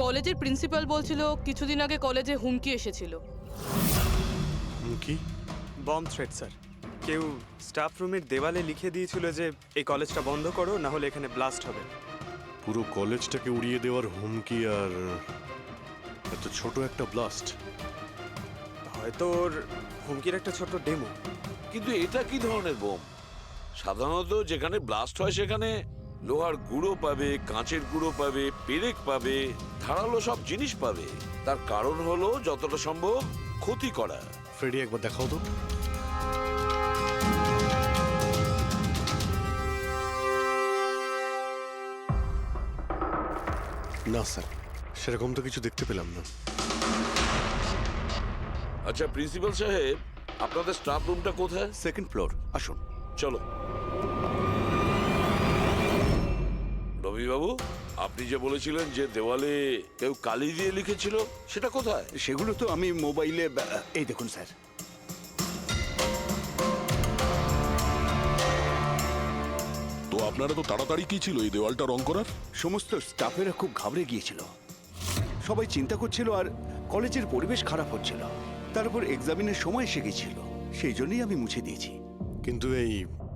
কলেজের প্রিন্সিপাল বলছিল কিছুদিন আগে কলেজে হুমকি এসেছিল। হুমকি? Bomb threat sir. কেউ স্টাফ রুমের দেওয়ালে লিখে দিয়েছিল যে এই কলেজটা বন্ধ করো, না হলে এখানে ব্লাস্ট হবে। পুরো কলেজটাকে উড়িয়ে দেওয়ার হুমকি, আর এত ছোট একটা ব্লাস্ট। হয়তো ওর হুমকির একটা ছোট ডেমো। কিন্তু এটা কি ধরনের বোম? সাধারণত যেখানে ব্লাস্ট হয় সেখানে লোহার গুঁড়ো পাবে, কাঁচের গুঁড়ো পাবে, পেরেক পাবে, ধারালো সব জিনিস পাবে। তার কারণ হলো যতটা সম্ভব ক্ষতি করা। ফ্রেডি, একবার দেখাও তো। না স্যার, সেরকম তো কিছু দেখতে পেলাম না। আচ্ছা প্রিন্সিপাল সাহেব, আপনাদের স্টাফ রুমটা কোথায়? সেকেন্ড ফ্লোর, আসুন। চলো। রবিবাবু, আপনি যে বলেছিলেন যে দেওয়ালে কেউ কালি দিয়ে লিখেছিল, সেটা কোথায়? সেগুলো তো আমি মোবাইলে, এই দেখুন স্যার। তো আপনারা তো তাড়াতাড়ি কি ছিল এই দেওয়ালটা রং করার? সমস্ত স্টাফেরা খুব ঘাবড়ে গিয়েছিল, সবাই চিন্তা করছিল, আর কলেজের পরিবেশ খারাপ হচ্ছিল। তার উপর এক্সামিনের সময় এসে গেছিল, সেই জন্যই আমি মুছে দিয়েছি। কিন্তু এই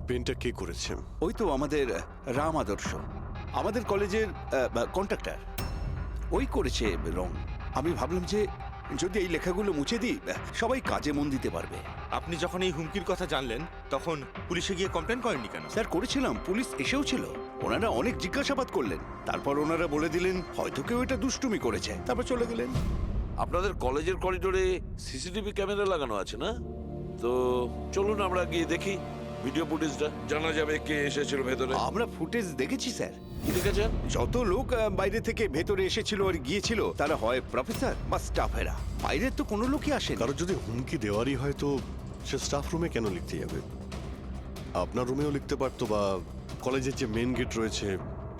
পেনটা কে করেছে? ওই তো আমাদের রাম আদর্শ, আমাদের কলেজের কন্ট্রাক্টর, ওই করেছে রং। আমি ভাবলাম যে যদি এই লেখাগুলো মুছে দিই, সবাই কাজে মন দিতে পারবে। আপনি যখন এই হুমকির কথা জানলেন তখন পুলিশে গিয়ে কমপ্লেন করেননি কেন? স্যার, করেছিলাম, পুলিশ এসেও ছিল। ওনারা অনেক জিজ্ঞাসাবাদ করলেন, তারপর ওনারা বলে দিলেন হয়তো কেউ এটা দুষ্টুমি করেছে, তারপর চলে গেলেন। আপনাদের কলেজের করিডোরে সিসিটিভি ক্যামেরা লাগানো আছে না? তো চলুন আমরা গিয়ে দেখি ভিডিও ফুটেজটা, জানা যাবে কে এসেছিল ভেতরে। আমরা ফুটেজ দেখেছি স্যার। কি দেখেছেন? যত লোক বাইরে থেকে ভেতরে এসেছিল আর গিয়েছিল, তারা হয় প্রফেসর বা স্টাফেরা, বাইরের তো কোনো লোকই আসেনি। কারো যদি হুমকি দেওয়ারই হয় তো সে স্টাফ রুমে কেন লিখতে যাবে? আপনার রুমেও লিখতে পারতো, বা কলেজের যে মেন গেট রয়েছে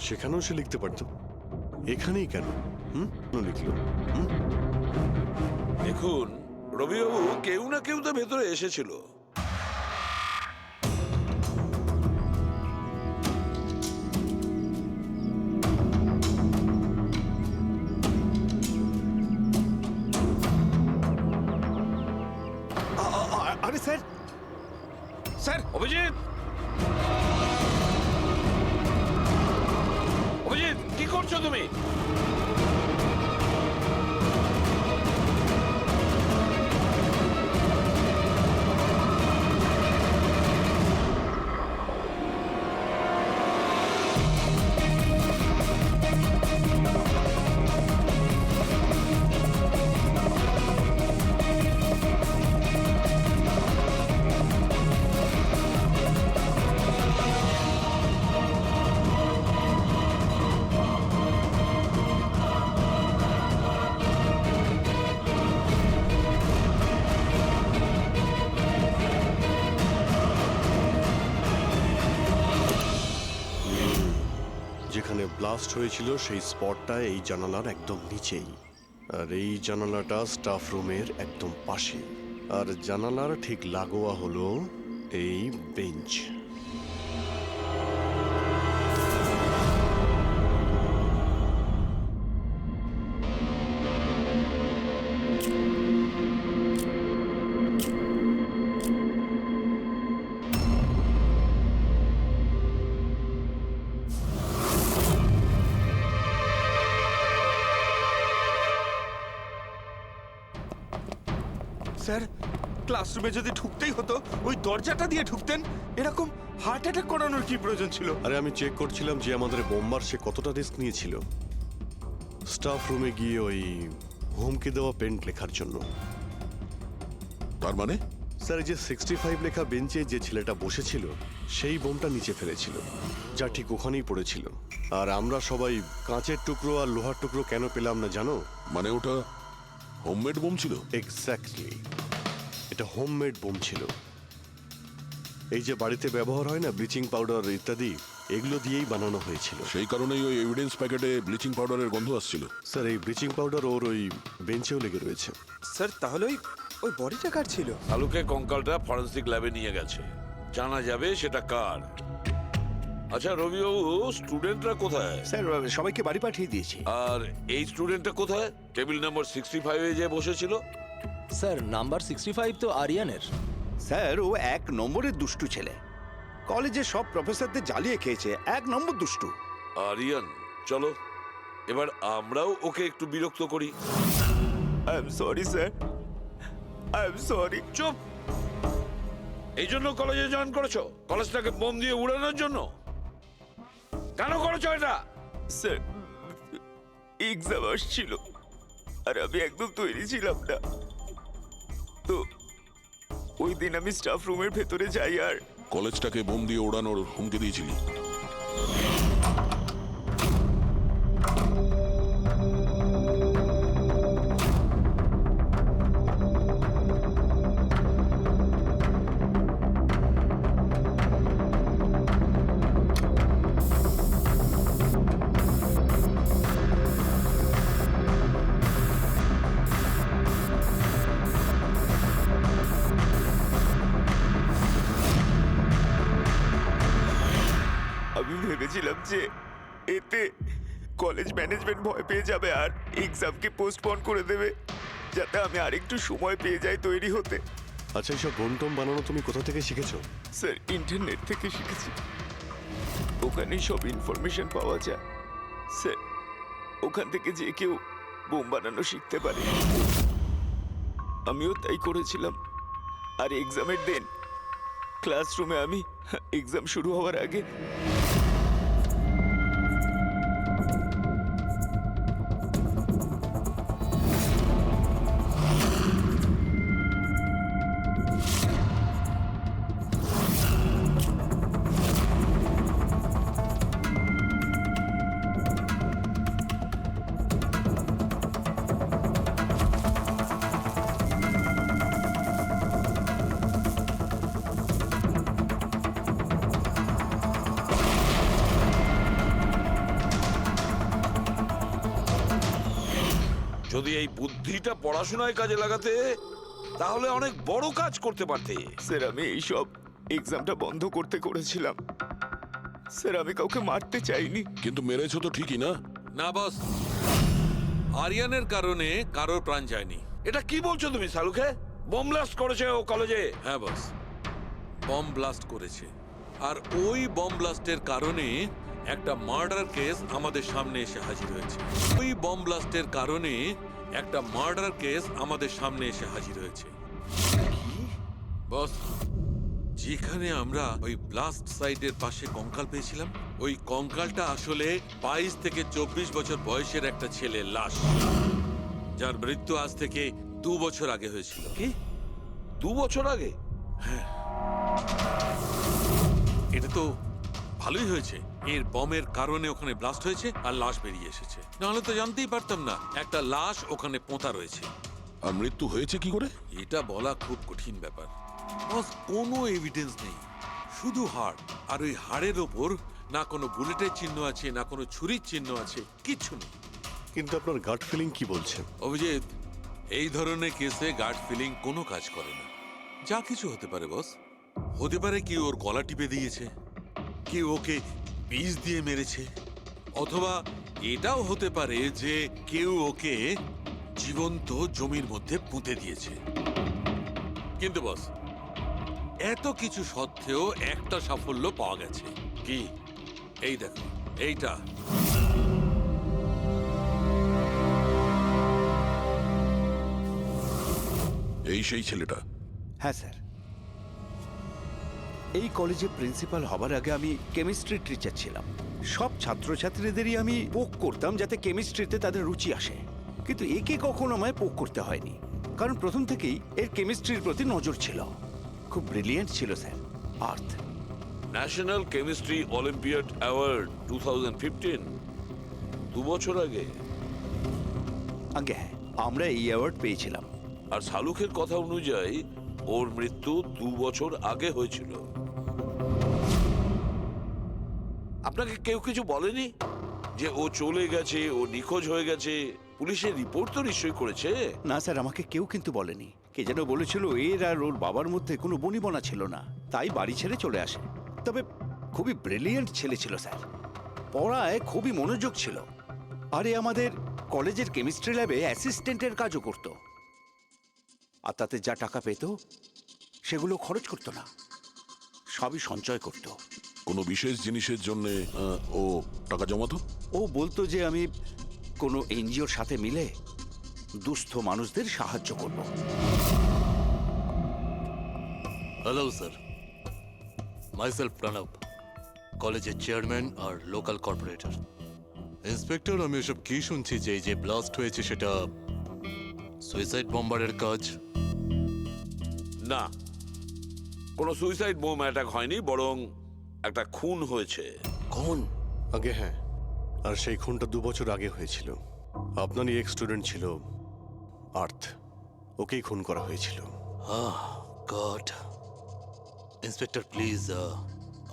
সেখানেও সে লিখতে পারতো। এখানেই কেন লিখলো? দেখুন রবিবাবু, কেউ না কেউ তো ভেতরে এসেছিল। আরে স্যার, স্যার, অভিজিৎ, অভিজিৎ, কি করছো তুমি? যেখানে ব্লাস্ট হয়েছিল সেই স্পটটা এই জানালার একদম নিচেই, আর এই জানালাটা স্টাফ রুমের একদম পাশে, আর জানালার ঠিক লাগোয়া হলো এই বেঞ্চ। স্যার, ক্লাসরুমে যদি ঢুকতেই হতো ওই দরজাটা দিয়ে ঢুকতেন, এরকম হার্ট অ্যাটাক করানোর কি প্রয়োজন ছিল? আরে আমি চেক করছিলাম যে আমাদের বোম্বার সে কতটা রিস্ক নিয়েছিল স্টাফ রুমে গিয়ে ওই হুমকি দেওয়া পেন্ট লেখার জন্য। তার মানে স্যার, এই যে 65 লেখা বেঞ্চে যে ছেলেটা বসেছিল সেই বোমটা নিচে ফেলেছিল, যা ঠিক ওখানেই পড়েছিল। আর আমরা সবাই কাঁচের টুকরো আর লোহার টুকরো কেন পেলাম না জানো? মানে ওটা হোমমেড বোম ছিল? এক্স্যাক্টলি, এটা হোমমেড বোম ছিল। এই যে বাড়িতে ব্যবহার হয় না ব্লিচিং পাউডার ইত্যাদি, এগুলো দিয়েই বানানো হয়েছিল। সেই কারণেই ওই এভিডেন্স প্যাকেটে ব্লিচিং পাউডারের গন্ধ আসছিল। স্যার, এই ব্লিচিং পাউডার ওর ওই বেঞ্চেও লেগে রয়েছে। স্যার, তাহলে ওই বডিটা কার ছিল? আলুকে কঙ্কালটা ফরেন্সিক ল্যাবে নিয়ে গেছে, জানা যাবে সেটা কার। আচ্ছা রবিবাবু, স্টুডেন্টরা কোথায়? স্যার সবাইকে বাড়ি পাঠিয়ে দিয়েছি। আর এই স্টুডেন্টটা কোথায়? টেবিল নাম্বার 65-এ যে বসেছিল। স্যার নাম্বার 65 তো আরিয়ানের। স্যার ও 1 নম্বরের দুষ্টু ছেলে, কলেজে সব প্রফেসরদের জ্বালিয়ে খেয়েছে, 1 নম্বর দুষ্টু। আরিয়ান, চলো এবার আমরাও ওকে একটু বিরক্ত করি। I am sorry sir, I am sorry. চুপ! এই জন্য কলেজে জয়েন করেছো? কলেজটাকে বোম দিয়ে উড়ানোর জন্য? কেন করেছো এটা? স্যার এক্সাম আসছিল আর আমি একদম তৈরি ছিলাম না, তো ওই দিন আমি স্টাফ রুমের ভেতরে যাই আর কলেজটাকে বোম দিয়ে ওড়ানোর হুমকি দিয়েছিলি। আমি ভেবেছিলাম যে এতে কলেজ ম্যানেজমেন্ট ভয় পেয়ে যাবে আর এক্সামকে পোস্টপোন করে দেবে, যাতে আমি আরেকটু সময় পেয়ে যাই তৈরি হতে। আচ্ছা, এইসব বোম বানানো তুমি কোথা থেকে শিখেছো? স্যার ইন্টারনেট থেকে শিখেছি, ওখানে সব ইনফরমেশন পাওয়া যায়। স্যার ওখান থেকে যে কেউ বোম বানানো শিখতে পারে, আমিও তাই করেছিলাম। আর এক্সামের দিন ক্লাসরুমে আমি এক্সাম শুরু হওয়ার আগে যদি এই বুদ্ধিটা পড়াশোনায় কাজে লাগাতে, তাহলে অনেক বড় কাজ করতে পারতে। স্যার আমি এইসব এক্সামটা বন্ধ করতে করেছিলাম। স্যার আমি কাউকে মারতে চাইনি। কিন্তু মেরেছো তো ঠিকই না? না বস, আরিয়ানের কারণে কারোর প্রাণ যায়নি। এটা কি বলছো তুমি সালুকে? বোম ব্লাস্ট করেছে ও কলেজে? হ্যাঁ বস, বম ব্লাস্ট করেছে। আর ওই বম ব্লাস্টের কারণে একটা মার্ডার কেস আমাদের সামনে এসে হাজির হয়েছে। ওই বম ব্লাস্টের কারণে একটা মার্ডার কেস আমাদের সামনে এসে হাজির হয়েছে। বস, যেখানে আমরা ওই ব্লাস্ট সাইটের পাশে কঙ্কাল পেয়েছিলাম, ওই কঙ্কালটা আসলে 22 থেকে 24 বছর বয়সের একটা ছেলের লাশ, যার মৃত্যু আজ থেকে 2 বছর আগে হয়েছিল। কি 2 বছর আগে? এটা তো ভালোই হয়েছে, এর বমের কারণে ওখানে ব্লাস্ট হয়েছে আর লাশ বেরিয়ে এসেছে। নাহলে তো জানতেই পারতাম না একটা লাশ ওখানে পোঁতা রয়েছে। আর মৃত্যু হয়েছে কি করে? এটা বলা খুব কঠিন ব্যাপার বস। কোনো এভিডেন্স নেই, শুধু হাড়, আর ওই হাড়ের ওপর না কোনো বুলেটের চিহ্ন আছে, না কোনো ছুরির চিহ্ন আছে, কিচ্ছু নেই। কিন্তু আপনার গাট ফিলিং কি বলছেন? অভিজিৎ, এই ধরনের কেসে গার্ড ফিলিং কোনো কাজ করে না। যা কিছু হতে পারে বস। হতে পারে কেউ ওর গলা টিপে দিয়েছে, কেউ ওকে বিষ দিয়ে মেরেছে, অথবা এটাও হতে পারে যে কেউ ওকে জীবন্ত জমির মধ্যে পুঁতে দিয়েছে। কিন্তু বস, এত কিছু সত্ত্বেও একটা সাফল্য পাওয়া গেছে। কি? এই দেখো, এইটা। এই সেই ছেলেটা? হ্যাঁ স্যার, এই কলেজে প্রিন্সিপাল হবার আগে আমি কেমিস্ট্রি টিচার ছিলাম। সব ছাত্রছাত্রীদেরই আমি পোক করতাম যাতে কেমিস্ট্রিতে তাদের রুচি আসে, কিন্তু একে কখনো আমায় পোক করতে হয়নি, কারণ প্রথম থেকেই এর কেমিস্ট্রির প্রতি নজর ছিল। খুব ব্রিলিয়েন্ট ছিল স্যার। আর্থ ন্যাশনাল কেমিস্ট্রি অলিম্পিয়াড অ্যাওয়ার্ড 2015, 2 বছর আগে। আগে হ্যাঁ, আমরা এই অ্যাওয়ার্ড পেয়েছিলাম। আর শালুকের কথা অনুযায়ী ওর মৃত্যু 2 বছর আগে হয়েছিল। আপনাকে কেউ কিছু বলেনি যে ও চলে গেছে, ও নিখোঁজ হয়ে গেছে? পুলিশের রিপোর্ট তো নিশ্চয়ই করেছে। না স্যার, আমাকে কেউ কিন্তু বলেনি। কে যেন বলেছিল এর আর ওর বাবার মধ্যে কোনো বনিবনা ছিল না, তাই বাড়ি ছেড়ে চলে আসে। তবে খুবই ব্রিলিয়েন্ট ছেলে ছিল স্যার, পড়ায় খুবই মনোযোগ ছিল। আরে আমাদের কলেজের কেমিস্ট্রি ল্যাবে অ্যাসিস্ট্যান্টের কাজও করত। আর তাতে যা টাকা পেত সেগুলো খরচ করতো না, সবই সঞ্চয় করত। কোনো বিশেষ জিনিসের জন্য ও টাকা জমাতো? ও বলতো যে আমি কোনো এনজিওর সাথে মিলে দুস্থ মানুষদের সাহায্য করব। হ্যালো স্যার, মাইসেলফ প্রণব, কলেজের চেয়ারম্যান আর লোকাল কর্পোরেটর। ইন্সপেক্টর, আমি এসব কি শুনছি যে এই যে ব্লাস্ট হয়েছে সেটা সুইসাইড বম্বারের কাজ? না, কোনো সুইসাইড বোম অ্যাটাক হয়নি, বরং একটা খুন হয়েছে। কোন? আগে হ্যাঁ, আর সেই খুনটা 2 বছর আগে হয়েছিল। আপনারই এক স্টুডেন্ট ছিল আর্থ, ওকেই খুন করা হয়েছিল। গড। ইন্সপেক্টর প্লিজ,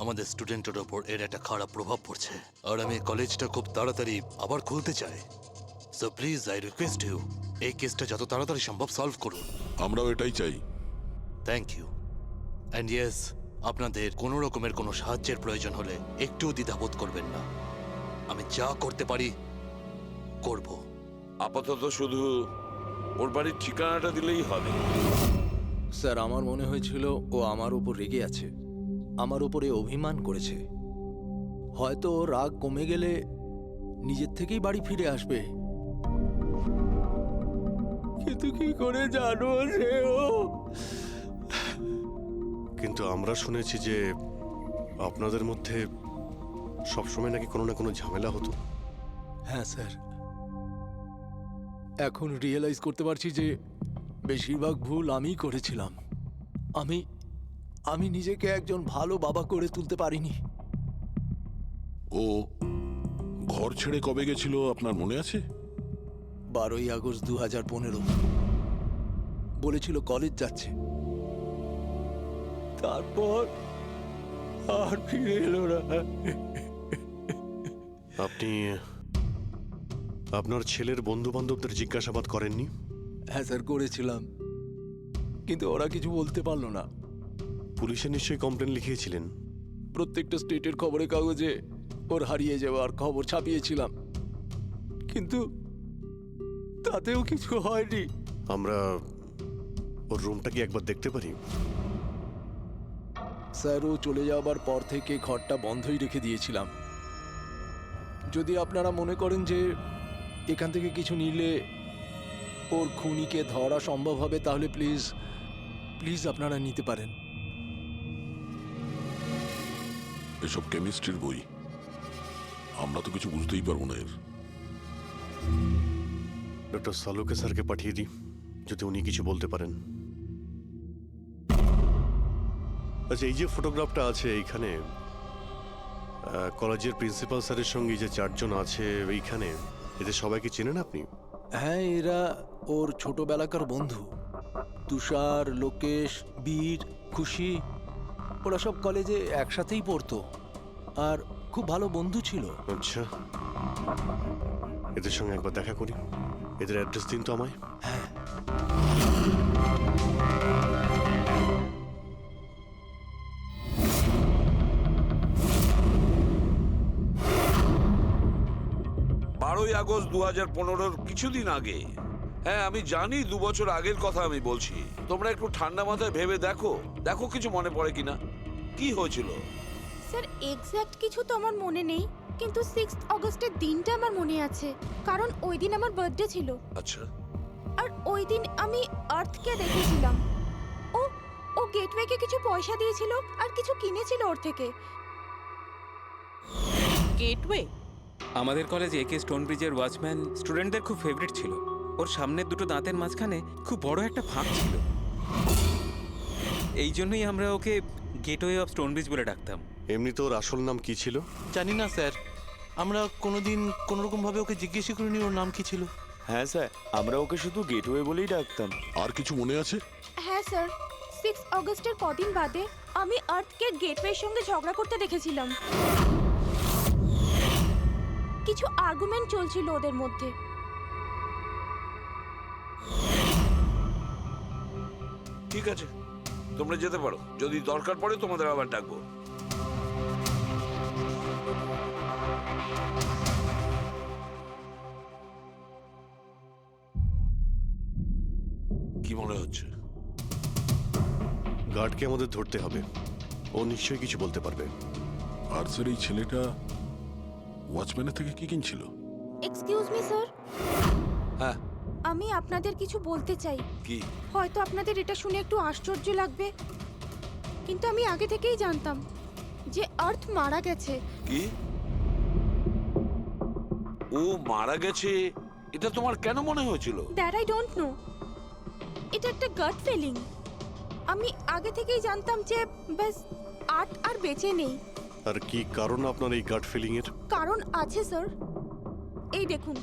আমাদের স্টুডেন্টের ওপর এর একটা খারাপ প্রভাব পড়ছে, আর আমি কলেজটা খুব তাড়াতাড়ি আবার খুলতে চাই। So please I request you, এই কেসটা যত তাড়াতাড়ি সম্ভব সলভ করুন। আমরাও এটাই চাই। Thank you. অ্যান্ড ইয়েস, আপনাদের কোনো রকমের কোনো সাহায্যের প্রয়োজন হলে একটুও দ্বিধাবোধ করবেন না, আমি যা করতে পারি করব। আপাতত শুধু ওর বাড়ির ঠিকানাটা দিলেই হবে। স্যার, আমার মনে হয়েছিল ও আমার উপর রেগে আছে, আমার উপরে অভিমান করেছে। হয়তো ওর রাগ কমে গেলে নিজের থেকেই বাড়ি ফিরে আসবে। কিন্তু কি করে জানো যে ও? কিন্তু আমরা শুনেছি যে আপনাদের মধ্যে সবসময় নাকি কোনো না কোনো ঝামেলা হতো। হ্যাঁ স্যার, এখন রিয়েলাইজ করতে পারছি যে বেশিরভাগ ভুল আমিই করেছিলাম। আমি নিজেকে একজন ভালো বাবা করে তুলতে পারিনি। ও ঘর ছেড়ে কবে গেছিল আপনার মনে আছে? 12ই আগস্ট 2015 বলেছিল কলেজ যাচ্ছে, তারপর আর ফিরে এলো না। আপনি আপনার ছেলের বন্ধু বান্ধবদের জিজ্ঞাসাবাদ করেননি? হ্যাঁ স্যার, করেছিলাম, কিন্তু ওরা কিছু বলতে পারলো না। পুলিশে নিশ্চয়ই কমপ্লেন লিখিয়েছিলেন? প্রত্যেকটা স্টেটের খবরের কাগজে ওর হারিয়ে যাওয়ার খবর ছাপিয়েছিলাম, কিন্তু তাতেও কিছু হয়নি। আমরা ওর রুমটা কি একবার দেখতে পারি? স্যার, ও চলে যাওয়ার পর থেকে ঘরটা বন্ধই রেখে দিয়েছিলাম। যদি আপনারা মনে করেন যে এখান থেকে কিছু নিলে ওর খুনিকে ধরা সম্ভব হবে, তাহলে প্লিজ প্লিজ আপনারা নিতে পারেন। এসব কেমিস্ট্রির বই, আমরা তো কিছু বুঝতেই পারবো না এর। ডক্টর সালুকে স্যারকে পাঠিয়ে দিই, যদি উনি কিছু বলতে পারেন। আচ্ছা, এই যে ফটোগ্রাফটা আছে এইখানে, কলেজের প্রিন্সিপাল স্যারের সঙ্গে যে 4 জন আছে এইখানে, এদের সবাইকে চেনেন আপনি? হ্যাঁ, এরা ওর ছোটবেলাকার বন্ধু। তুষার, লোকেশ, বীর, খুশি, ওরা সব কলেজে একসাথেই পড়তো আর খুব ভালো বন্ধু ছিল। আচ্ছা, এদের সঙ্গে একবার দেখা করি। এদের অ্যাড্রেস দিন তো আমায়। হ্যাঁ, 12ই আগস্ট 2015 কিছুদিন আগে। হ্যাঁ, আমি জানি 2 বছর আগের কথা আমি বলছি। তোমরা একটু ঠান্ডা মাথায় ভেবে দেখো দেখো কিছু মনে পড়ে কিনা, কি হয়েছিল। স্যার, এক্স্যাক্ট কিছু তো আমার মনে নেই, কিন্তু 6 অগস্টের দিনটা আমার মনে আছে, কারণ ওই দিন আমার বার্থডে ছিল। আচ্ছা, আর ওই দিন আমি আর্থকে দেখেছিলাম। ও ও গেটওয়েকে কিছু পয়সা দিয়েছিল আর কিছু কিনেছিল ওর থেকে। গেটওয়ে? আমাদের কলেজে একে স্টোন ব্রিজের ওয়াচম্যান স্টুডেন্টদের খুব ফেভারিট ছিল। ওর সামনের দুটো দাঁতের মাঝখানে খুব বড় একটা ফাঁক ছিল, এই জন্যই আমরা ওকে গেটওয়ে অফ স্টোন ব্রিজ বলে ডাকতাম। এমনি তো ওর আসল নাম কি ছিল? জানি না স্যার, আমরা কোনোদিন কোনোরকম ভাবে ওকে জিজ্ঞেসই করিনি ওর নাম কি ছিল। হ্যাঁ স্যার, আমরা ওকে শুধু গেটওয়ে বলেই ডাকতাম। আর কিছু মনে আছে? হ্যাঁ স্যার, 6 অগস্টের কদিন বাদে আমি আর্থকে গেটওয়ের সঙ্গে ঝগড়া করতে দেখেছিলাম। কিছু আর্গুমেন্ট চলছিল ওদের মধ্যে। ঠিক আছে, তোমরা যেতে পারো। যদি দরকার পড়ে তোমাদের আবার ডাকবো। কি মনে হচ্ছে? গার্ডকে আমাদের ধরতে হবে, ও নিশ্চয়ই কিছু বলতে পারবে। আর স্যার এই ছেলেটা ওয়াচম্যানের থেকে কি কিনছিল? এক্সকিউজ মি স্যার, হ্যাঁ, আমি আপনাদের কিছু বলতে চাই। কি? হয়তো আপনাদের এটা শুনে একটু আশ্চর্য লাগবে, কিন্তু আমি আগে থেকেই জানতাম যে আর্থ মারা গেছে। কি? ও মারা গেছে এটা তোমার কেন মনে হয়েছিল? দ্যাট আই ডোন্ট নো, এটা একটা গাট ফিলিং। আমি আগে থেকেই জানতাম যে ব্যাস আর্থ আর বেঁচে নেই। আর কি কারণ আপনার এই গাট ফিলিং এর? কারণ আছে স্যার, এই দেখুন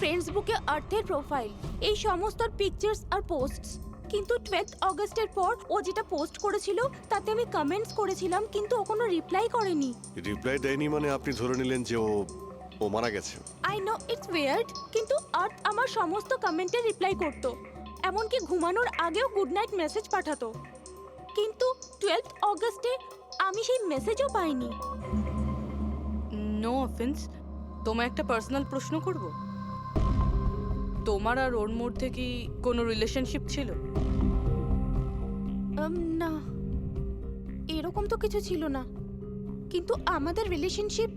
ফেসবুকে আর্থের প্রোফাইল, এই সমস্ত পিকচার্স আর পোস্টস। কিন্তু 12 অগস্টের পর ও যেটা পোস্ট করেছিল তাতে আমি কমেন্টস করেছিলাম, কিন্তু ও কোনো রিপ্লাই করেনি। রিপ্লাই দেয়নি মানে আপনি ধরে নিলেন যে ও মারা গেছে? আই নো ইটস ওয়ার্ড, কিন্তু আর্থ আমার সমস্ত কমেন্টে রিপ্লাই করতো, এমনকি ঘুমানোর আগেও গুড নাইট মেসেজ পাঠাতো। কিন্তু 12 অগস্টে আমি সেই মেসেজও পাইনি। নো অফেন্স, তোমায় একটা পার্সোনাল প্রশ্ন করব? তোমার আর ওর মধ্যে কি কোনো রিলেশনশিপ ছিল? না, এরকম তো কিছু ছিল না, কিন্তু আমাদের রিলেশনশিপ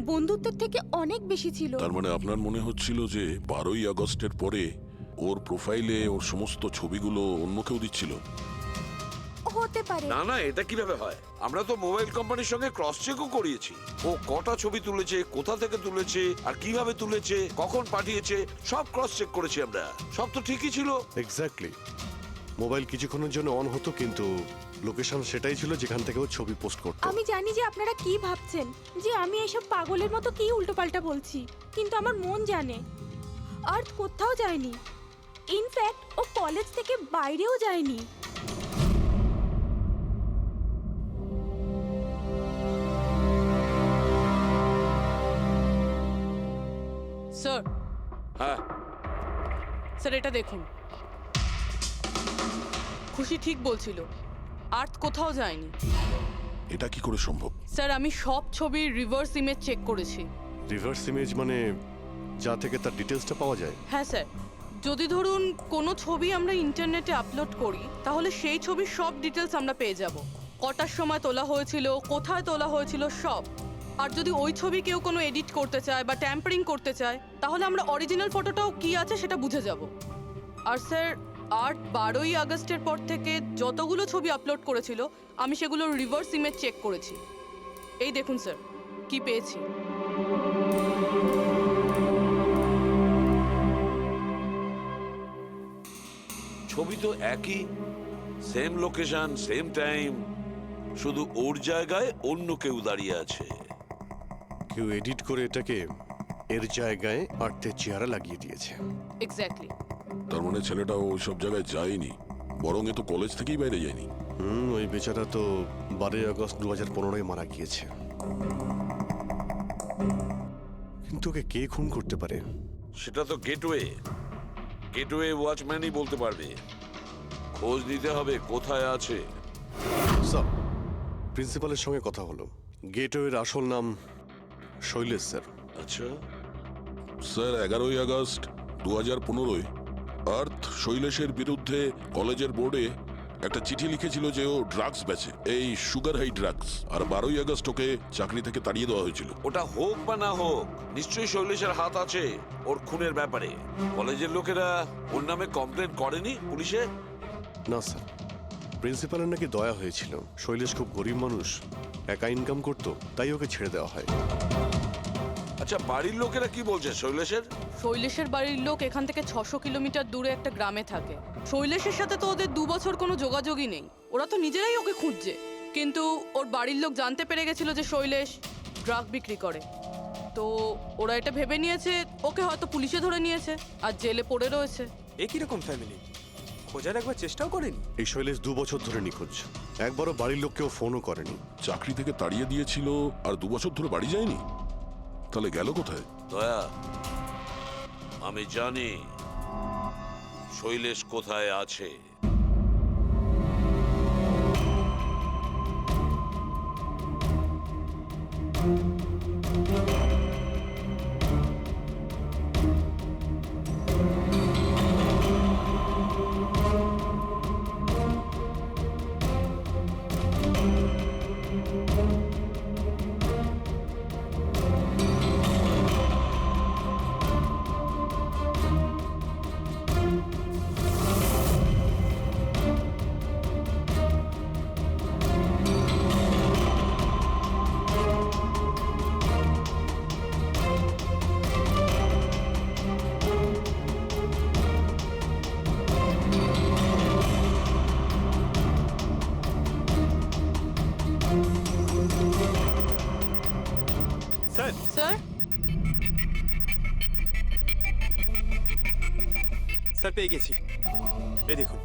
বন্ধুত্বের থেকে অনেক বেশি ছিল। তার মানে আপনার মনে হচ্ছিল যে 12ই আগস্টের পরে ওর প্রোফাইলে ওর সমস্ত ছবিগুলো অন্য কেউ দিচ্ছিল? হতে পারে। না না, এটা কিভাবে হয়? আমরা তো মোবাইল কোম্পানির সঙ্গে ক্রস চেকও করিয়েছি। ও কটা ছবি তুলেছে, কোথা থেকে তুলেছে, আর কিভাবে তুলেছে, কখন পাঠিয়েছে, সব ক্রস চেক করেছি আমরা। সব তো ঠিকই ছিল। এক্স্যাক্টলি, মোবাইল কিছুক্ষণের জন্য অন হতো, কিন্তু লোকেশন সেটাই ছিল যেখান থেকে ও ছবি পোস্ট করতো। আমি জানি যে আপনারা কি ভাবছেন, যে আমি এসব পাগলের মতো কি উল্টোপাল্টা বলছি, কিন্তু আমার মন জানে আর্থ কোথাও যায়নি। ইনফ্যাক্ট ও কলেজ থেকে বাইরেও যায়নি। স্যার, হ্যাঁ, স্যার এটা দেখুন, খুশি ঠিক বলছিল, আর্থ কোথাও যায়নি। এটা কি করে সম্ভব? স্যার আমি সব ছবির রিভার্স ইমেজ চেক করেছি। রিভার্স ইমেজ মানে যা থেকে তার ডিটেলসটা পাওয়া যায়? হ্যাঁ স্যার, যদি ধরুন কোনো ছবি আমরা ইন্টারনেটে আপলোড করি, তাহলে সেই ছবির সব ডিটেলস আমরা পেয়ে যাব। কটার সময় তোলা হয়েছিল, কোথায় তোলা হয়েছিল, সব। আর যদি ওই ছবি কেউ কোনো এডিট করতে চায় বা ট্যাম্পারিং করতে চায়, তাহলে আমরা অরিজিনাল ফটোটাও কি আছে সেটা বুঝে যাব। আর স্যার, 12ই আগস্টের পর থেকে যতগুলো ছবি আপলোড করেছিল, আমি সেগুলোর রিভার্স ইমেজ চেক করেছি। এই দেখুন স্যার, কি পেয়েছি। ছবি তো একই, সেম লোকেশন, সেম টাইম, শুধু ওর জায়গায় অন্য কেউ দাঁড়িয়ে আছে। কেউ এডিট করে এটাকে এর জায়গায় আর্থের চেহারা লাগিয়ে দিয়েছে। এক্স্যাক্টলি। তার মানে ছেলেটা ওই সব জায়গায় যায়নি, বরং এ তো কলেজ থেকেই বাইরে যায়নি। ওই বেচারা তো 12ই আগস্ট 2015 মারা গিয়েছে। কিন্তু ওকে কে খুন করতে পারে? সেটা তো গেটওয়ে ওয়াচম্যানই বলতে পারবে। খোঁজ নিতে হবে কোথায় আছে। স্যার, প্রিন্সিপালের সঙ্গে কথা হলো, গেটওয়ের আসল নাম শৈলেশ স্যার। আচ্ছা স্যার, 11ই আগস্ট 2015 আর্থ শৈলেশের বিরুদ্ধে কলেজের বোর্ডে একটা চিঠি লিখেছিল যে ও ড্রাগস বেচে, এই সুগার হাই ড্রাগস। আর 12ই আগস্ট ওকে চাকরি থেকে তাড়িয়ে দেওয়া হয়েছিল। ওটা হোক বা না হোক, নিশ্চয়ই শৈলেশের হাত আছে ওর খুনের ব্যাপারে। কলেজের লোকেরা ওর নামে কমপ্লেন করেনি পুলিশে? না স্যার, প্রিন্সিপালের নাকি দয়া হয়েছিল। শৈলেশ খুব গরিব মানুষ, একা ইনকাম করতো, তাই ওকে ছেড়ে দেওয়া হয়। আচ্ছা, বাড়ির লোকেরা কি বলছে শৈলেশের? শৈলেশের বাড়ির লোক এখান থেকে 600 কিলোমিটার দূরে একটা গ্রামে থাকে। শৈলেশের সাথে তো ওদের 2 বছর কোনো যোগাযোগই নেই, ওরা তো নিজেরাই ওকে খুঁজছে। কিন্তু ওর বাড়ির লোক জানতে পেরে গেছিল যে শৈলেশ ড্রাগ বিক্রি করে, তো ওরা এটা ভেবে নিয়েছে ওকে হয়তো পুলিশে ধরে নিয়েছে আর জেলে পড়ে রয়েছে। এ কিরকম ফ্যামিলি? খোঁজার একবার চেষ্টাও করেনি? এই শৈলেশ 2 বছর ধরে নিখোঁজ, একবারও বাড়ির লোককেও ফোনও করেনি। চাকরি থেকে তাড়িয়ে দিয়েছিল আর 2 বছর ধরে বাড়ি যায়নি, তাহলে গেল কোথায়? দয়া, আমি জানি শৈলেশ কোথায় আছে। স্যার পেয়ে গেছি, এই দেখুন।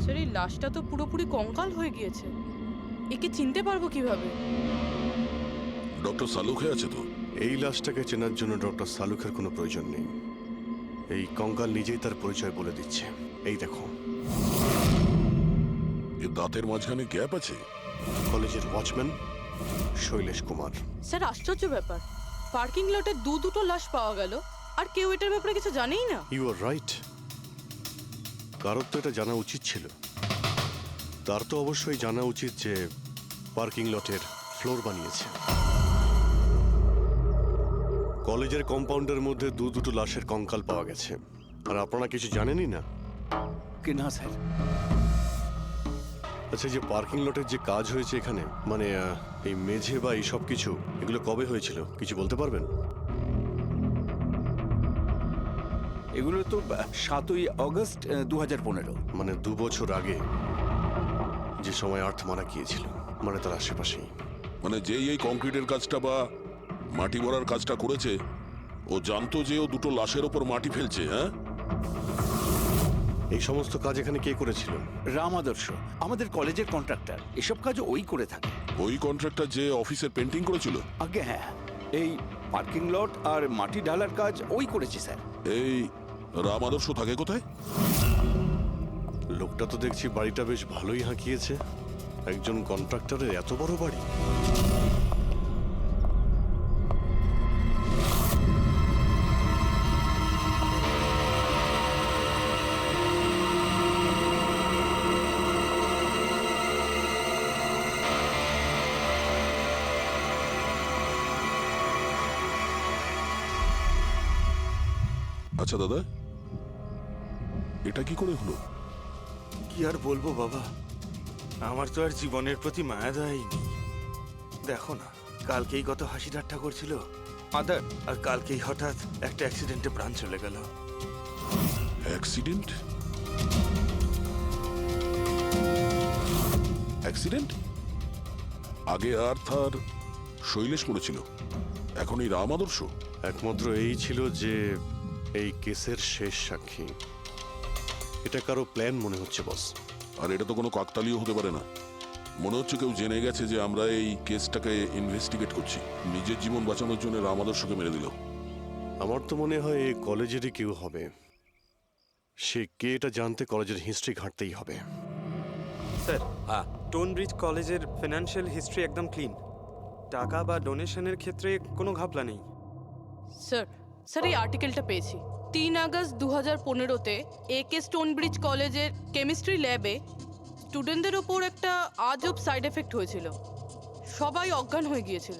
স্যার এই লাশটা তো পুরোপুরি কঙ্কাল হয়ে গিয়েছে, একে চিনতে পারবো কিভাবে? ডক্টর সালুখে আছে তো? এই লাশটাকে চেনার জন্য ডক্টর সালুখের কোনো প্রয়োজন নেই। এই কঙ্কাল নিজেই তার পরিচয় বলে দিচ্ছে। এই দেখো, এর দাঁতের মাঝখানে গ্যাপ আছে। কলেজের ওয়াচম্যান শৈলেশ কুমার। স্যার আশ্চর্য ব্যাপার, পার্কিং লটে দুটো লাশ পাওয়া গেল আর কেউ এটার ব্যাপারে কিছু জানেই না। You are right. কারোর তো এটা জানা উচিত ছিল। তার তো অবশ্যই জানা উচিত যে পার্কিং লটের ফ্লোর বানিয়েছে। কলেজের কম্পাউন্ডের মধ্যে দুটো লাশের কঙ্কাল পাওয়া গেছে, আর আপনারা কিছু জানেনই না। কি না স্যার? আচ্ছা, যে পার্কিং লটের যে কাজ হয়েছে এখানে, মানে এই মেঝে বা এই সব কিছু, এগুলো কবে হয়েছিল কিছু বলতে পারবেন? এগুলো তো 7ই অগস্ট 2015। মানে 2 বছর আগে, যে সময় আর্থ মারা গিয়েছিল, মানে তার আশেপাশেই। মানে যেই এই কংক্রিটের কাজটা বা মাটি ভরার কাজটা করেছে, ও জানতো যে ও দুটো লাশের ওপর মাটি ফেলছে। হ্যাঁ, এই সমস্ত কাজ এখানে কে করেছিল? রাম আদর্শ, আমাদের কলেজের কন্ট্রাক্টর। এসব কাজ ওই করে থাকে। ওই কন্ট্রাক্টর যে অফিসের পেন্টিং করেছিল? আগে হ্যাঁ, এই পার্কিং লট আর মাটি ঢালার কাজ ওই করেছে স্যার। এই রাম আদর্শ থাকে কোথায়? লোকটা তো দেখছি বাড়িটা বেশ ভালোই হাঁকিয়েছে। একজন কন্ট্রাক্টরের এত বড় বাড়ি। আচ্ছা দাদা, এটা কি করে হলো? কি আর বলবো বাবা, আমার তো আর জীবনের প্রতি মায়া দয়াই নেই। দেখো না, কালকেই কত হাসি ঠাট্টা করছিল আদার, আর কালকেই হঠাৎ একটা অ্যাক্সিডেন্টে প্রাণ চলে গেল। অ্যাক্সিডেন্ট? অ্যাক্সিডেন্ট? আগে আর্থ আর শৈলেশ করেছিল, এখন এই রাম আদর্শ। একমাত্র এই ছিল যে এই কেসের শেষ সাক্ষী। এটা কারো প্ল্যান মনে হচ্ছে বস। আর এটা তো কোনো কাকতালীয় হতে পারে না। মনে হচ্ছে কেউ জেনে গেছে যে আমরা এই কেসটাকে ইনভেস্টিগেট করছি। নিজের জীবন বাঁচানোর জন্য রাম আদর্শকে মেরে দিল। আমার তো মনে হয় এই কলেজেরই কেউ হবে। সে কে এটা জানতে কলেজের হিস্ট্রি ঘাঁটতেই হবে। স্যার, স্টোনব্রিজ কলেজের ফিনান্সিয়াল হিস্ট্রি একদম ক্লিন। টাকা বা ডোনেশনের ক্ষেত্রে কোনো ঘাপলা নেই। স্যার স্যার এই আর্টিকেলটা পেয়েছি। 3 আগস্ট 2015-তে একে স্টোনব্রিজ কলেজের কেমিস্ট্রি ল্যাবে স্টুডেন্টদের ওপর একটা আজব সাইড এফেক্ট হয়েছিল। সবাই অজ্ঞান হয়ে গিয়েছিল।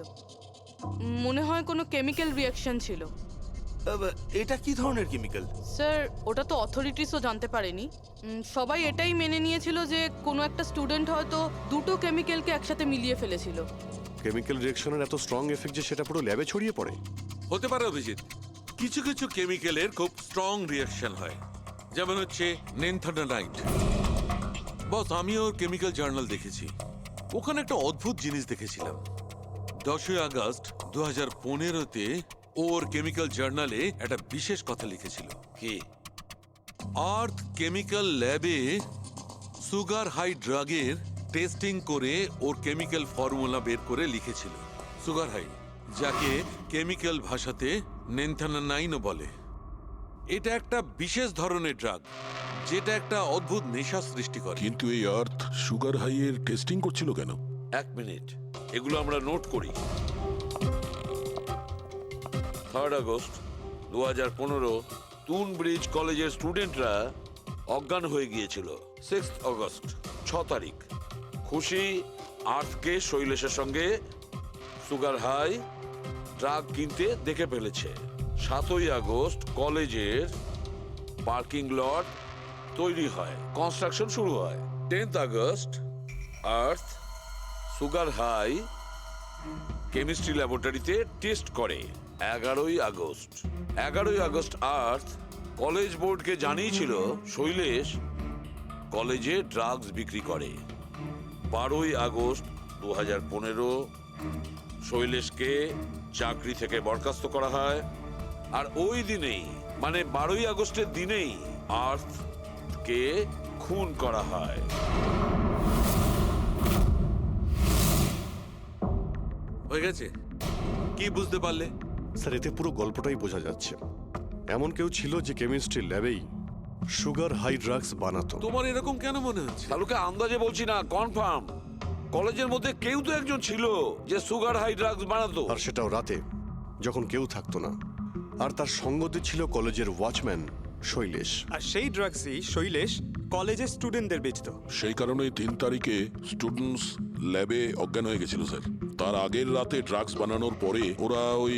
মনে হয় কোনো কেমিক্যাল রিয়াকশন ছিল। এটা কি ধরনের কেমিক্যাল? স্যার ওটা তো অথরিটিসও জানতে পারেনি। সবাই এটাই মেনে নিয়েছিল যে কোনো একটা স্টুডেন্ট হয়তো দুটো কেমিক্যালকে একসাথে মিলিয়ে ফেলেছিল। কেমিক্যাল রিঅ্যাকশনের এত স্ট্রং এফেক্ট যে সেটা পুরো ল্যাবে ছড়িয়ে পড়ে। হতে পারে অভিজিৎ, কিছু কিছু কেমিক্যালের খুব স্ট্রং রিয়াকশন হয়, যেমন হচ্ছে নেনথানাইট। বস, আমি ওর কেমিক্যাল জার্নাল দেখেছি। ওখানে একটা অদ্ভুত জিনিস দেখেছিলাম। 10ই আগস্ট 2015-তে ওর কেমিক্যাল জার্নালে একটা বিশেষ কথা লিখেছিল। কি? আর্থ কেমিক্যাল ল্যাবে সুগার হাই ড্রাগের টেস্টিং করে ওর কেমিক্যাল ফর্মুলা বের করে লিখেছিল সুগার হাই, যাকে কেমিক্যাল ভাষাতে নেনথানাইনও বলে। এটা একটা বিশেষ ধরনের ড্রাগ যেটা একটা অদ্ভুত নেশা সৃষ্টি করে। কিন্তু এই আর্থ সুগার হাইয়ের টেস্টিং করছিল কেন? 1 মিনিট, এগুলো আমরা নোট করি। 3 আগস্ট 2015 টুন ব্রিজ কলেজের স্টুডেন্টরা অজ্ঞান হয়ে গিয়েছিল 6 আগস্ট 6 তারিখ। খুশি আর্থকে শৈলেশের সঙ্গে সুগার হাই ড্রাগ কিনতে দেখে ফেলেছে। 7ই আগস্ট কলেজের পার্কিং লট তৈরি হয়, কনস্ট্রাকশন শুরু হয়। 10th আগস্ট আর্থ সুগার হাই কেমিস্ট্রি ল্যাবরেটরিতে টেস্ট করে। 11ই আগস্ট আর্থ কলেজ বোর্ডকে জানিয়েছিল শৈলেশ কলেজে ড্রাগস বিক্রি করে। 12ই আগস্ট 2015 শৈলেশকে চাকরি থেকে বরখাস্ত করা হয়। আর ওই দিনেই মানে 12ই আগস্টের দিনেই আর্থকে খুন করা হয়। হয়ে গেছে? কি বুঝতে পারলে? স্যার, এতে পুরো গল্পটাই বোঝা যাচ্ছে। এমন কেউ ছিল যে কেমিস্ট্রি ল্যাবেই সুগার হাই ড্রাগস বানাতো। তোমার এরকম কেন মনে হচ্ছে? তালুকে আন্দাজে বলছি না, কনফার্ম। কলেজের মধ্যে কেউ তো একজন ছিল যে সুগার হাই ড্রাগস বানাতো। আর সেটাও রাতে, যখন কেউ থাকতো না। আর তার সঙ্গতে ছিল কলেজের ওয়াচম্যান শৈলেশ। আর সেই ড্রাগসই শৈলেশ কলেজের স্টুডেন্টদের বেচতো। সেই কারণেই 3 তারিখে স্টুডেন্টস ল্যাবে অজ্ঞান হয়ে গেছিল স্যার। তার আগের রাতে ড্রাগস বানানোর পরে ওরা ওই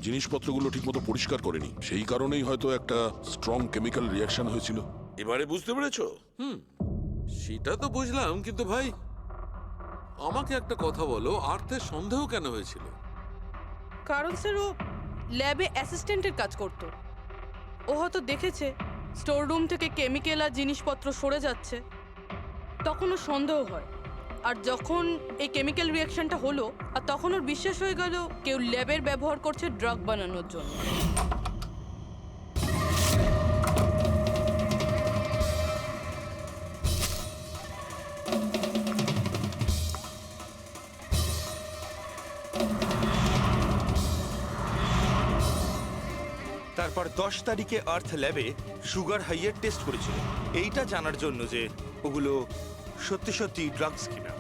জিনিসপত্রগুলো ঠিকমতো পরিষ্কার করেনি। সেই কারণেই হয়তো একটা স্ট্রং কেমিক্যাল রিয়াকশন হয়েছিল। এবারে বুঝতে পেরেছো? সেটা তো বুঝলাম, কিন্তু ভাই আমাকে একটা কথা বলো, আর্থের সন্দেহ কেন হয়েছিল? কারণ স্যার ও ল্যাবে অ্যাসিস্ট্যান্টের কাজ করতো। ও হয়তো দেখেছে স্টোর রুম থেকে কেমিক্যাল আর জিনিসপত্র সরে যাচ্ছে, তখন ওর সন্দেহ হয়। আর যখন এই কেমিক্যাল রিয়াকশনটা হলো, আর তখন ওর বিশ্বাস হয়ে গেল কেউ ল্যাবের ব্যবহার করছে ড্রাগ বানানোর জন্য। তারপর 10 তারিখে আর্থ ল্যাবে সুগার হাইয়ের টেস্ট করেছিল, এইটা জানার জন্য যে ওগুলো সত্যি সত্যি ড্রাগস কিনা।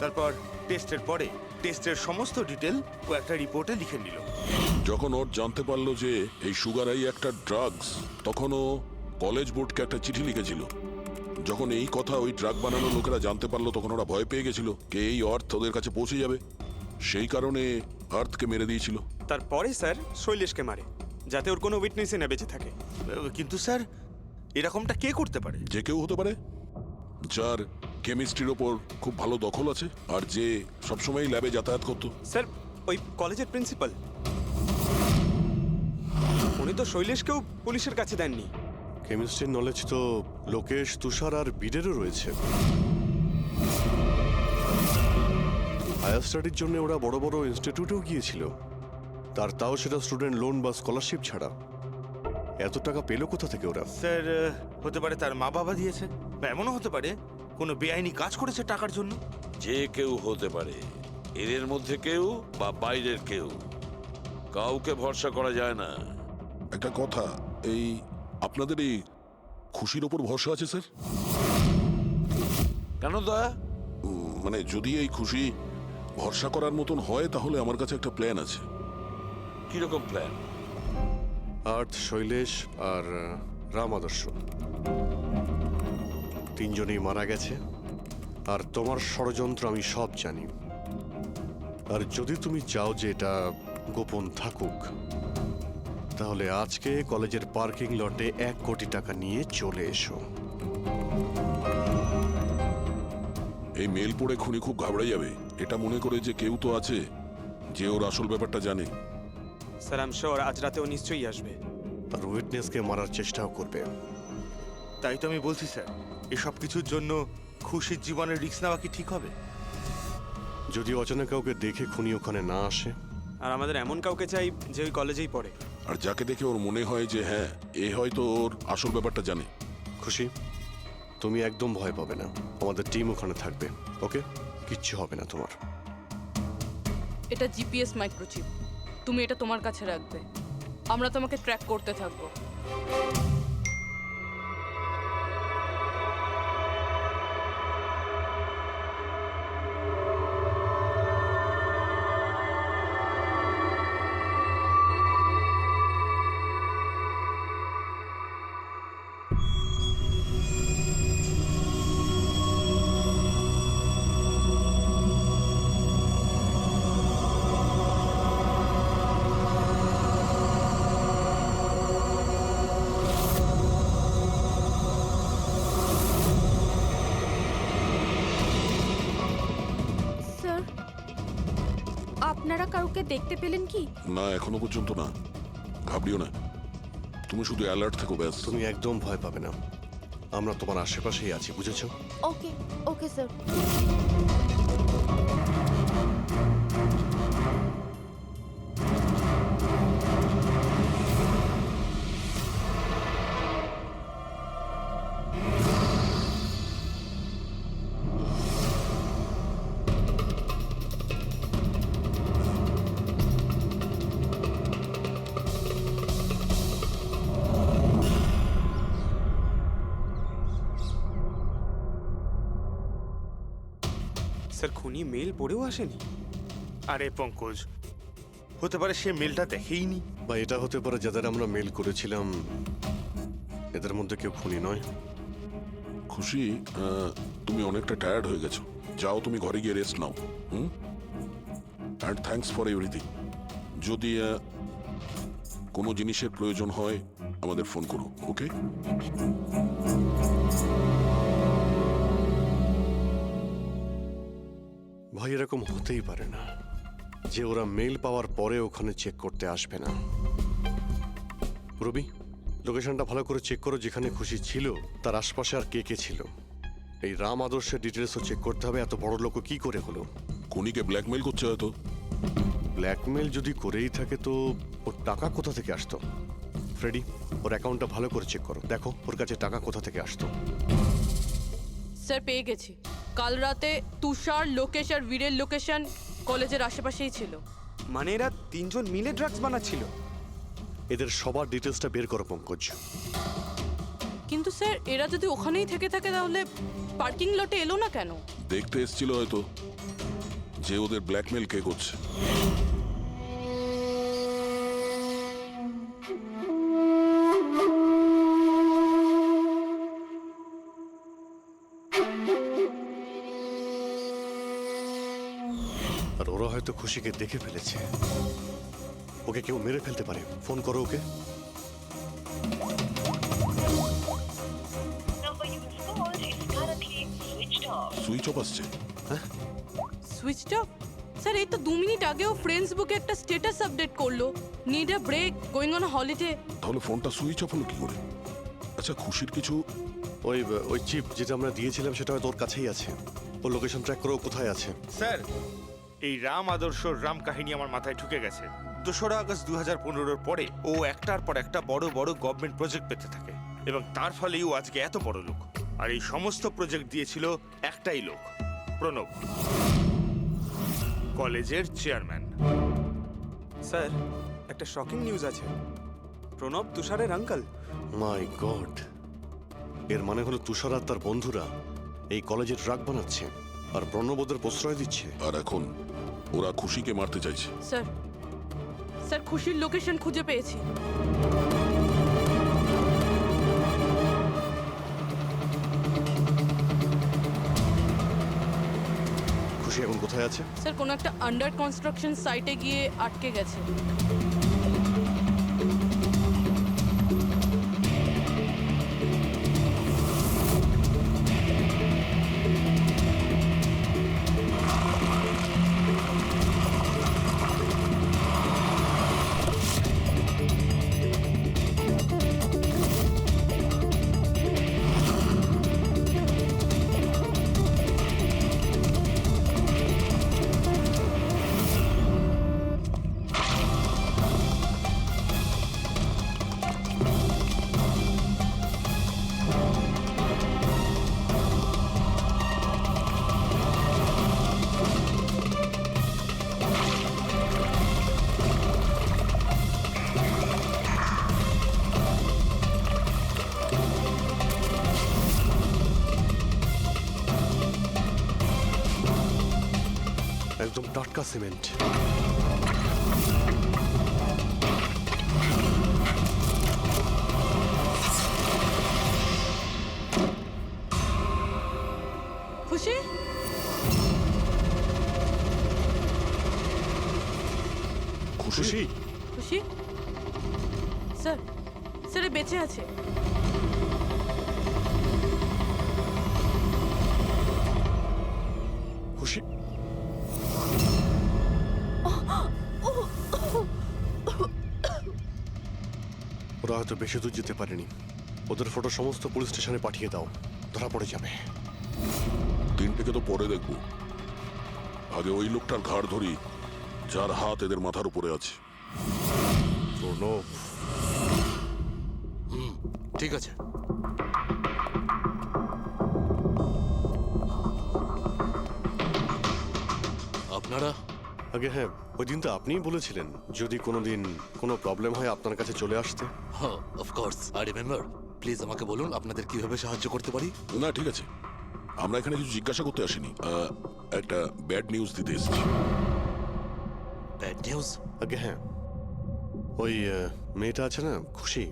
তারপর টেস্টের পরে টেস্টের সমস্ত ডিটেল ও একটা রিপোর্টে লিখে নিল। যখন ওর জানতে পারলো যে এই সুগার হাই একটা ড্রাগস, তখন ও কলেজ বোর্ডকে একটা চিঠি লিখেছিল। যখন এই কথা ওই ড্রাগ বানানোর লোকেরা জানতে পারলো, তখন ওরা ভয় পেয়ে গেছিল কে এই অর্থ ওদের কাছে পৌঁছে যাবে। সেই কারণে আর্থকে মেরে দিয়েছিল। তারপরে স্যার শৈলেশকে মারে, যাতে ওর কোনো উইটনেসই না বেঁচে থাকে। কিন্তু স্যার, এরকমটা কে করতে পারে? যে কেউ হতে পারে, যার কেমিস্ট্রির ওপর খুব ভালো দখল আছে আর যে সবসময় ল্যাবে যাতায়াত করতো। স্যার, ওই কলেজের প্রিন্সিপাল, উনি তো শৈলেশকেও পুলিশের কাছে দেননি। কেমিস্ট্রির নলেজ তো লোকেশ, তুষার আর বীরেরও রয়েছে। হায়ার স্টাডির জন্য ওরা বড় বড় ইনস্টিটিউটেও গিয়েছিল, তাও সেটা স্টুডেন্ট লোন বা স্কলারশিপ ছাড়া। এত টাকা পেলো কোথা থেকে ওরা? স্যার, হতে পারে তার মা বাবা দিয়েছে, বা এমনও হতে পারে কোনো বেআইনি কাজ করেছে টাকার জন্য। যে কেউ হতে পারে, এদের মধ্যে কেউ বা বাইরের কেউ, কাউকে ভরসা করা যায় না। একটা কথা, এই আপনাদের এই খুশির ওপর ভরসা আছে স্যার? কেন দয়া? মানে যদি এই খুশি ভরসা করার মতন হয়, তাহলে আমার কাছে একটা প্ল্যান আছে। কিরকম প্ল্যান? আর্থ, শৈলেশ আর রাম আদর্শ তিনজনেই মারা গেছে। আর তোমার ষড়যন্ত্র আমি সব জানি। আর যদি তুমি চাও যে এটা গোপন থাকুক, তাহলে আজকে কলেজের পার্কিং লটে 1 কোটি টাকা নিয়ে চলে এসো। এই মেল পড়ে খুনি খুব ঘাবড়ে যাবে, এটা মনে করে যে কেউ তো আছে যে ওর আসল ব্যাপারটা জানে। স্যার, আই এম শিওর আজ রাতেও নিশ্চয়ই আসবে। আর উইটনেসকে মারার চেষ্টাও করবে। তাই তো আমি বলছি স্যার, এসব কিছুর জন্য খুশির জীবনের রিস্ক নেওয়া কি ঠিক হবে? যদি অচেনা কাউকে দেখে খুনি ওখানে না আসে। আর আমাদের এমন কাউকে চাই যে ওই কলেজেই পড়ে। আর যাকে দেখে ওর মনে হয় যে হ্যাঁ, এ হয়তো ওর আসল ব্যাপারটা জানে। খুশি, তুমি একদম ভয় পাবে না, আমাদের টিম ওখানে থাকবে। ওকে, কিচ্ছু হবে না তোমার। এটা জিপিএস মাইক্রোচিপ, তুমি এটা তোমার কাছে রাখবে। আমরা তোমাকে ট্র্যাক করতে থাকবো। আপনারা কাউকে দেখতে পেলেন কি? না, এখনো পর্যন্ত না। ঘাবড়িও না, তুমি শুধু অ্যালার্ট থেকো ব্যাস। তুমি একদম ভয় পাবে না, আমরা তোমার আশেপাশেই আছি, বুঝেছো? ওকে ওকে স্যার। স্যার খুনি মেল পড়েও আসেনি? আরে পঙ্কজ, হতে পারে সে মেলটা দেখেইনি। বা এটা হতে পারে যাদের আমরা মেল করেছিলাম এদের মধ্যে কেউ খুনি নয়। খুশি, তুমি অনেকটা টায়ার্ড হয়ে গেছো, যাও তুমি ঘরে গিয়ে rest now. And thanks for everything. যদি কোনো জিনিসের প্রয়োজন হয় আমাদের ফোন করো, ওকে? ভাই, এরকম হতেই পারে না যে ওরা মেল পাওয়ার পরে ওখানে চেক করতে আসবে না। রবি, লোকেশনটা ভালো করে চেক করো, যেখানে খুশি ছিল তার আশপাশে আর কে কে ছিল। এই রাম আদর্শের ডিটেলসও চেক করতে হবে। এত বড় লোক কি করে হলো? খুনিকে ব্ল্যাকমেল করছে হয়তো। ব্ল্যাকমেল যদি করেই থাকে তো ওর টাকা কোথা থেকে আসতো? ফ্রেডি, ওর অ্যাকাউন্টটা ভালো করে চেক করো, দেখো ওর কাছে টাকা কোথা থেকে আসতো। স্যার পেয়ে গেছি। কাল রাতে তুষার, লোকেশ আর বীরের লোকেশন কলেজের আশেপাশেই ছিল। মানে এরা তিনজন মিলে ড্রাগস বানাচ্ছিল? এদের সবার ডিটেলসটা বের করো পঙ্কজ। কিন্তু স্যার এরা যদি ওখানেই থেকে থাকে তাহলে পার্কিং লটে এলো না কেন? দেখতে এসেছিল হয়তো যে ওদের ব্ল্যাকমেল কে করছে। আর ওরা হয়তো খুশিকে দেখে ফেলেছে, ওকে কেউ মেরে ফেলতে পারে। ফোন করো ওকে। সুইচ অফ আসছে। Switched off? স্যার এই তো 2 মিনিট আগেও ফেসবুকে একটা স্ট্যাটাস আপডেট করলো, need a break, going on holiday. তাহলে ফোনটা সুইচ অফ হলো কি করে? আচ্ছা, খুশির কিছু ওই চিপ যেটা আমরা দিয়েছিলাম সেটা হয়তো ওর কাছেই আছে। ওর লোকেশন ট্র্যাক করো, কোথায় আছে। স্যার, এই রাম আদর্শর রাম কাহিনী আমার মাথায় ঢুকে গেছে। 2রা আগস্ট 2015-র পরে ও একটার পর একটা বড় বড় গভর্নমেন্ট প্রজেক্ট পেতে থাকে এবং তার ফলেই ও আজকে এত বড় লোক। আর এই সমস্ত প্রজেক্ট দিয়েছিল একটাই লোক, প্রণব, কলেজের চেয়ারম্যান। স্যার একটা শকিং নিউজ আছে, প্রণব তুষারের আঙ্কেল। মাই গড, এর মানে হলো তুষার আর তার বন্ধুরা এই কলেজে ড্রাগ বানাচ্ছে আর প্রণবোদের প্রশ্রয় দিচ্ছে। আর এখন ওরা খুশিকে মারতে চাইছে। স্যার স্যার খুশির লোকেশন খুঁজে পেয়েছি। খুশি এখন কোথায় আছে? স্যার কোনো একটা আন্ডার কনস্ট্রাকশন সাইটে গিয়ে আটকে গেছে। একদম টাটকা সিমেন্ট। খুশি? খুশি? খুশি? স্যার স্যার এ বেঁচে আছে। খুশি? ওরা হয়তো বেশি দূর যেতে পারেনি। ওদের ফটো সমস্ত পুলিশ স্টেশনে পাঠিয়ে দাও, ধরা পড়ে যাবে। তিনটেকে তো পরে দেখবো, আগে ওই লোকটার ঘাড় ধরি যার হাত এদের মাথার উপরে আছে। প্রণব, ঠিক আছে। আপনারা আগে হ্যাঁ, ওই দিন তো আপনিই বলেছিলেন যদি কোনোদিন কোনো প্রবলেম হয় আপনার কাছে চলে আসতে। হ্যাঁ, অফকোর্স আই রিমেম্বার। প্লিজ আমাকে বলুন আপনাদের কিভাবে সাহায্য করতে পারি। না ঠিক আছে, আমরা এখানে কিছু জিজ্ঞাসা করতে আসিনি, একটা ব্যাড নিউজ দিতে এসেছি। Bad news? আগে হ্যাঁ, ওই মেয়েটা আছে না, খুশি,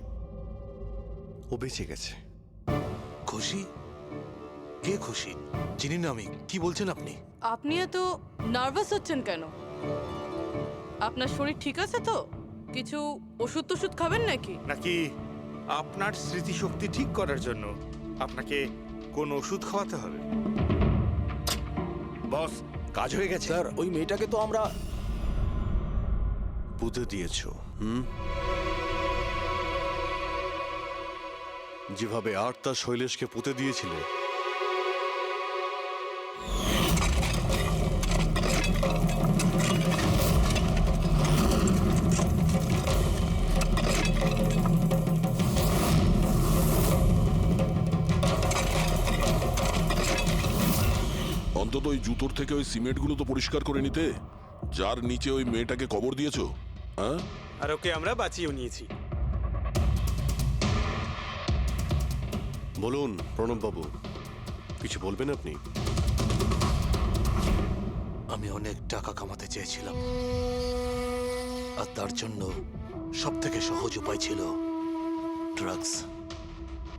ও বেঁচে গেছে। খুশি? কে খুশি? চিনি না আমি। কি বলছেন আপনি? আপনি এত নার্ভাস হচ্ছেন কেন? আপনার শরীর ঠিক আছে তো? কিছু ওষুধ টষুধ খাবেন নাকি? নাকি আপনার স্মৃতিশক্তি ঠিক করার জন্য আপনাকে কোন ওষুধ খাওয়াতে হবে? বস, কাজ হয়ে গেছে। স্যার, ওই মেয়েটাকে তো আমরা পুঁতে দিয়েছো। যেভাবে আর্তা শৈলেশকে পুঁতে দিয়েছিলে, অন্তত ওই জুতোর থেকে ওই সিমেন্টগুলো তো পরিষ্কার করে নিতে, যার নিচে ওই মেয়েটাকে কবর দিয়েছো। হ্যাঁ, আর ওকে আমরা বাঁচিয়েও নিয়েছি। বলুন প্রণব বাবু, কিছু বলবেন আপনি? আমি অনেক টাকা কামাতে চেয়েছিলাম, আর তার জন্য সব থেকে সহজ উপায় ছিল ড্রাগস।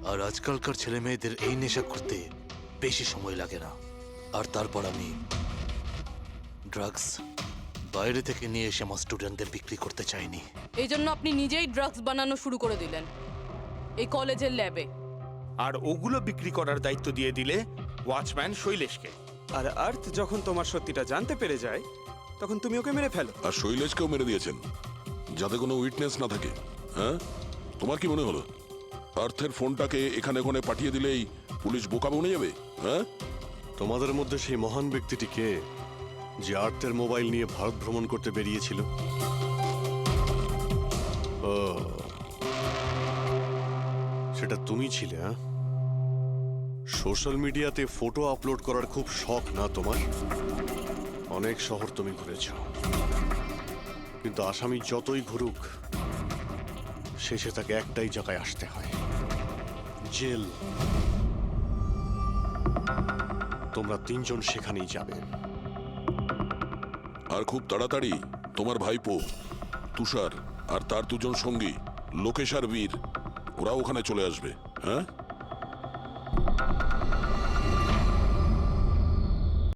আর আজকালকার ছেলে মেয়েদের এই নেশা করতে বেশি সময় লাগে না। আর তারপর আমি ড্রাগস বাইরে থেকে নিয়ে এসে আমার স্টুডেন্টদের বিক্রি করতে চাইনি। এই জন্য আপনি নিজেই ড্রাগস বানানো শুরু করে দিলেন এই কলেজের ল্যাবে। আর ওগুলো বিক্রি করার দায়িত্ব দিয়ে দিলে ওয়াচম্যান শৈলেশকে। আর আর্থ যখন তোমার সত্যিটা জানতে পেরে যায়, তখন তুমি ওকে মেরে ফেলো। আর শৈলেশকেও মেরে দিয়েছেন যাতে কোনো উইটনেস না থাকে। হ্যাঁ, তোমার কি মনে হলো আর্থের ফোনটাকে এখানে ওখানে পাঠিয়ে দিলেই পুলিশ বোকা বনে যাবে? হ্যাঁ, তোমাদের মধ্যে সেই মহান ব্যক্তিটি কে যে আর্থের মোবাইল নিয়ে ভারত ভ্রমণ করতে বেরিয়েছিল? ও, সেটা তুমি ছিলে? হ্যাঁ, সোশ্যাল মিডিয়াতে ফটো আপলোড করার খুব শখ না তোমার? অনেক শহর তুমি ঘুরেছ, কিন্তু আসামি যতই ঘুরুক শেষে তাকে একটাই জায়গায় আসতে হয়, জেল। তোমরা তিনজন সেখানেই যাবে। আর খুব তাড়াতাড়ি তোমার ভাইপো তুষার আর তার দুজন সঙ্গী লোকেশ আর বীর, ওরা ওখানে চলে আসবে। হ্যাঁ,